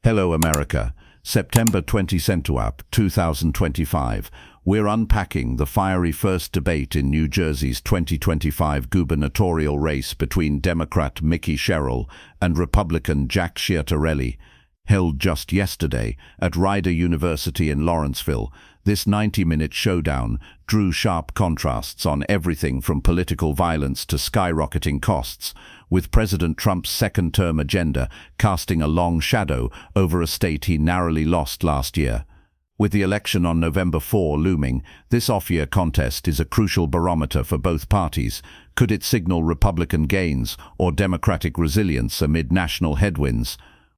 Hello America, September 20 Centuap, 2025. We're unpacking the fiery first debate in New Jersey's 2025 gubernatorial race between Democrat Mickey Sherrill and Republican Jack Ciattarelli. Held just yesterday at Rider University in Lawrenceville, this 90-minute showdown drew sharp contrasts on everything from political violence to skyrocketing costs, with President Trump's second-term agenda casting a long shadow over a state he narrowly lost last year. With the election on November 4 looming, this off-year contest is a crucial barometer for both parties. Could it signal Republican gains or Democratic resilience amid national headwinds?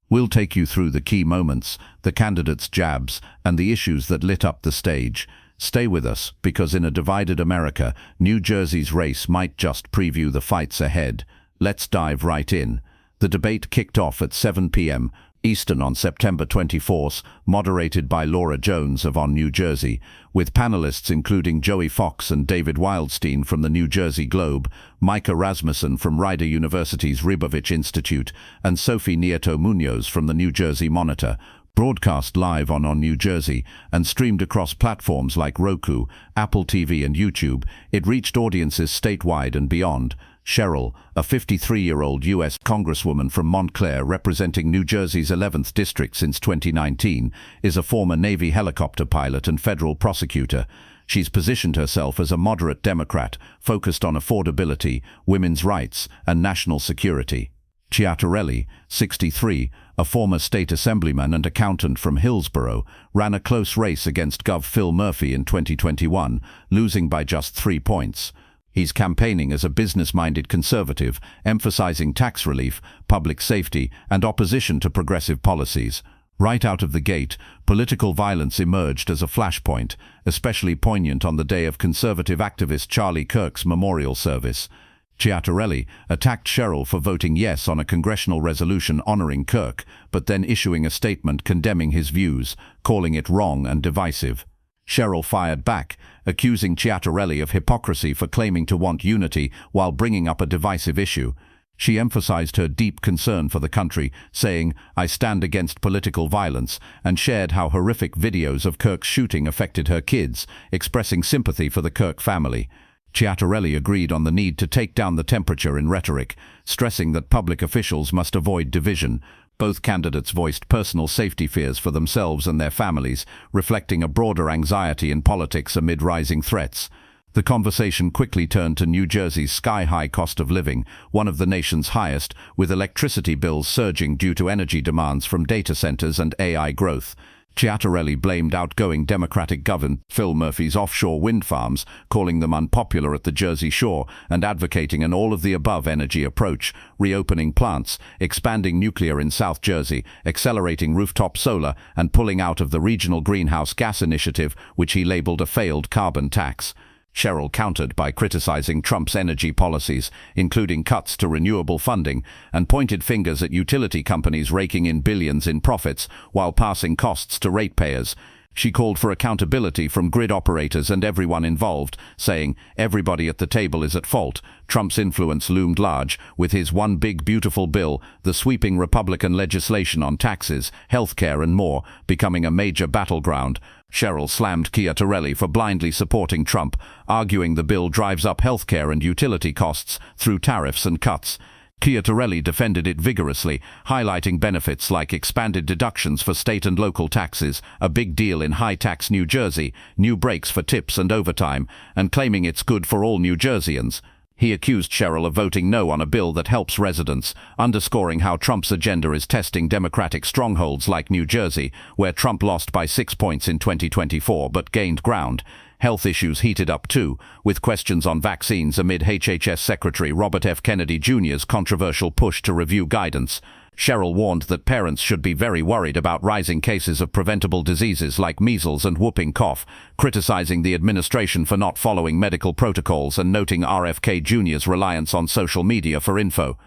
We'll take you through the key moments, the candidates' jabs, and the issues that lit up the stage. Stay with us, because in a divided America, New Jersey's race might just preview the fights ahead. Let's dive right in. The debate kicked off at 7 p.m. Eastern on September 24th, moderated by Laura Jones of On New Jersey, with panelists including Joey Fox and David Wildstein from the New Jersey Globe, Micah Rasmussen from Rider University's Ribovich Institute, and Sophie Nieto-Munoz from the New Jersey Monitor. Broadcast live on New Jersey and streamed across platforms like Roku, Apple TV and YouTube, it reached audiences statewide and beyond. Sherrill, a 53-year-old U.S. Congresswoman from Montclair representing New Jersey's 11th district since 2019, is a former Navy helicopter pilot and federal prosecutor. She's positioned herself as a moderate Democrat, focused on affordability, women's rights, and national security. Ciattarelli, 63, a former state assemblyman and accountant from Hillsborough, ran a close race against Gov. Phil Murphy in 2021, losing by just 3 points. He's campaigning as a business-minded conservative, emphasizing tax relief, public safety, and opposition to progressive policies. Right out of the gate, political violence emerged as a flashpoint, especially poignant on the day of conservative activist Charlie Kirk's memorial service. Ciattarelli attacked Sherrill for voting yes on a congressional resolution honoring Kirk, but then issuing a statement condemning his views, calling it wrong and divisive. Sherrill fired back, accusing Ciattarelli of hypocrisy for claiming to want unity while bringing up a divisive issue. She emphasized her deep concern for the country, saying, "I stand against political violence," and shared how horrific videos of Kirk's shooting affected her kids, expressing sympathy for the Kirk family. Ciattarelli agreed on the need to take down the temperature in rhetoric, stressing that public officials must avoid division. Both candidates voiced personal safety fears for themselves and their families, reflecting a broader anxiety in politics amid rising threats. The conversation quickly turned to New Jersey's sky-high cost of living, one of the nation's highest, with electricity bills surging due to energy demands from data centers and AI growth. Ciattarelli blamed outgoing Democratic Governor Phil Murphy's offshore wind farms, calling them unpopular at the Jersey Shore and advocating an all-of-the-above energy approach, reopening plants, expanding nuclear in South Jersey, accelerating rooftop solar, and pulling out of the regional greenhouse gas initiative, which he labeled a failed carbon tax. Sherrill countered by criticizing Trump's energy policies, including cuts to renewable funding, and pointed fingers at utility companies raking in billions in profits while passing costs to ratepayers. She called for accountability from grid operators and everyone involved, saying, "Everybody at the table is at fault." Trump's influence loomed large, with his one big beautiful bill, the sweeping Republican legislation on taxes, healthcare and more, becoming a major battleground. Sherrill slammed Ciattarelli for blindly supporting Trump, arguing the bill drives up healthcare and utility costs through tariffs and cuts. Ciattarelli defended it vigorously, highlighting benefits like expanded deductions for state and local taxes, a big deal in high-tax New Jersey, new breaks for tips and overtime, and claiming it's good for all New Jerseyans. He accused Sherrill of voting no on a bill that helps residents, underscoring how Trump's agenda is testing Democratic strongholds like New Jersey, where Trump lost by 6 points in 2024 but gained ground. Health issues heated up too, with questions on vaccines amid HHS Secretary Robert F. Kennedy Jr.'s controversial push to review guidance. Sherrill warned that parents should be very worried about rising cases of preventable diseases like measles and whooping cough, criticizing the administration for not following medical protocols and noting RFK Jr.'s reliance on social media for info.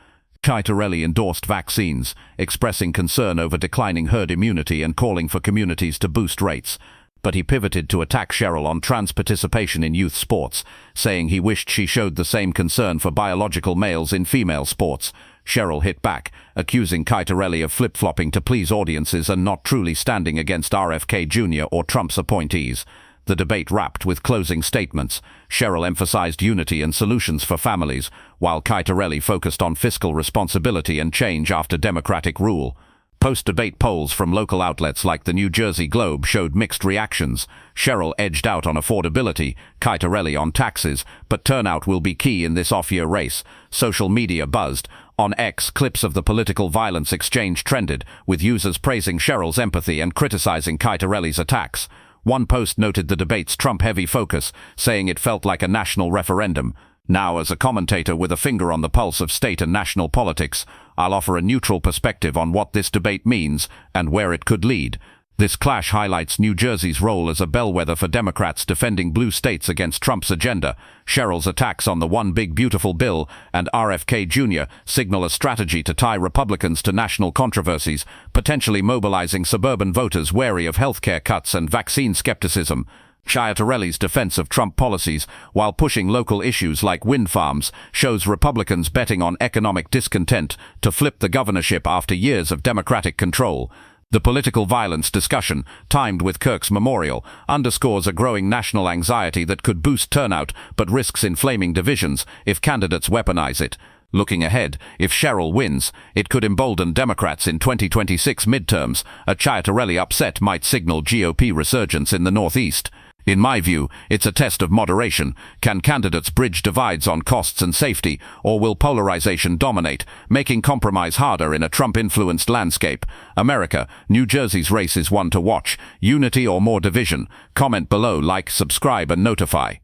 Ciattarelli endorsed vaccines, expressing concern over declining herd immunity and calling for communities to boost rates. But he pivoted to attack Sherrill on trans participation in youth sports, saying he wished she showed the same concern for biological males in female sports. Cheryl hit back, accusing Citarelli of flip-flopping to please audiences and not truly standing against RFK Jr. or Trump's appointees. The debate wrapped with closing statements. Cheryl emphasized unity and solutions for families, while Citarelli focused on fiscal responsibility and change after Democratic rule. Post-debate polls from local outlets like the New Jersey Globe showed mixed reactions. Cheryl edged out on affordability, Citarelli on taxes, but turnout will be key in this off-year race. Social media buzzed. On X, clips of the political violence exchange trended, with users praising Cheryl's empathy and criticizing Citarelli's attacks. One post noted the debate's Trump-heavy focus, saying it felt like a national referendum. Now, as a commentator with a finger on the pulse of state and national politics, I'll offer a neutral perspective on what this debate means and where it could lead. This clash highlights New Jersey's role as a bellwether for Democrats defending blue states against Trump's agenda. Cheryl's attacks on the One Big Beautiful Bill and RFK Jr. signal a strategy to tie Republicans to national controversies, potentially mobilizing suburban voters wary of healthcare cuts and vaccine skepticism. Citarelli's defense of Trump policies, while pushing local issues like wind farms, shows Republicans betting on economic discontent to flip the governorship after years of Democratic control. The political violence discussion, timed with Kirk's memorial, underscores a growing national anxiety that could boost turnout but risks inflaming divisions if candidates weaponize it. Looking ahead, if Cheryl wins, it could embolden Democrats in 2026 midterms. A Citarelli upset might signal GOP resurgence in the Northeast. In my view, it's a test of moderation. Can candidates bridge divides on costs and safety, or will polarization dominate, making compromise harder in a Trump-influenced landscape? America, New Jersey's race is one to watch. Unity or more division? Comment below, like, subscribe, and notify.